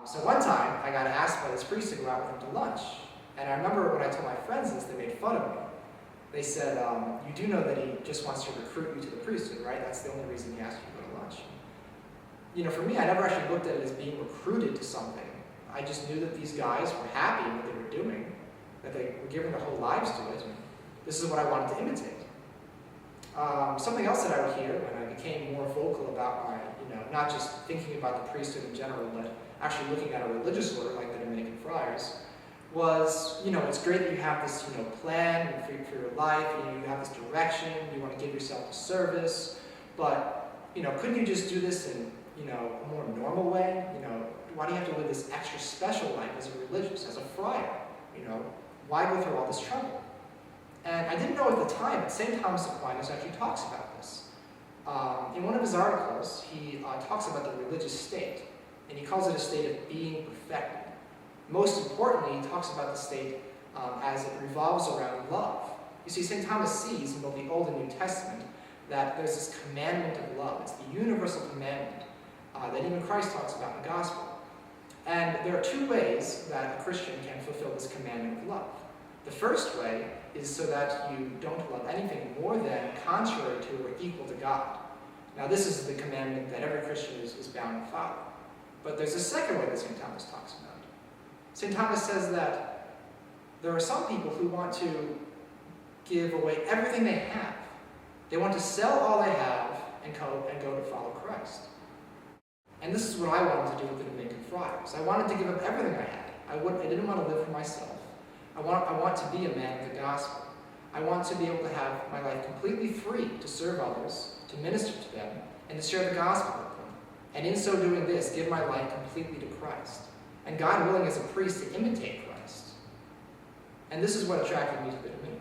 So one time, I got asked by this priest to go out with him to lunch. And I remember when I told my friends this, they made fun of me. They said, you do know that he just wants to recruit you to the priesthood, right? That's the only reason he asked you to go to lunch. You know, for me, I never actually looked at it as being recruited to something. I just knew that these guys were happy in what they were doing, that they were giving their whole lives to it, and this is what I wanted to imitate. Something else that I would hear when I became more vocal about my, not just thinking about the priesthood in general, but actually looking at a religious order like the Dominican Friars, was, it's great that you have this, plan for your life, you have this direction, you want to give yourself to service, but, couldn't you just do this in, a more normal way? Why do you have to live this extra special life as a religious, as a friar? Why go through all this trouble? And I didn't know at the time, but St. Thomas Aquinas actually talks about this. In one of his articles, he talks about the religious state, and he calls it a state of being perfected. Most importantly, he talks about the state as it revolves around love. You see, St. Thomas sees in both the Old and New Testament that there's this commandment of love. It's the universal commandment that even Christ talks about in the gospel. And there are two ways that a Christian can fulfill this commandment of love. The first way is so that you don't love anything more than contrary to or equal to God. Now, this is the commandment that every Christian is bound to follow. But there's a second way that St. Thomas talks about. St. Thomas says that there are some people who want to give away everything they have. They want to sell all they have and go to follow Christ. And this is what I wanted to do with the Dominican Friars. I wanted to give up everything I had. I didn't want to live for myself. I want to be a man of the gospel. I want to be able to have my life completely free to serve others, to minister to them, and to share the gospel with them. And in so doing this, give my life completely to Christ. And God willing, as a priest, to imitate Christ. And this is what attracted me to the Dominicans.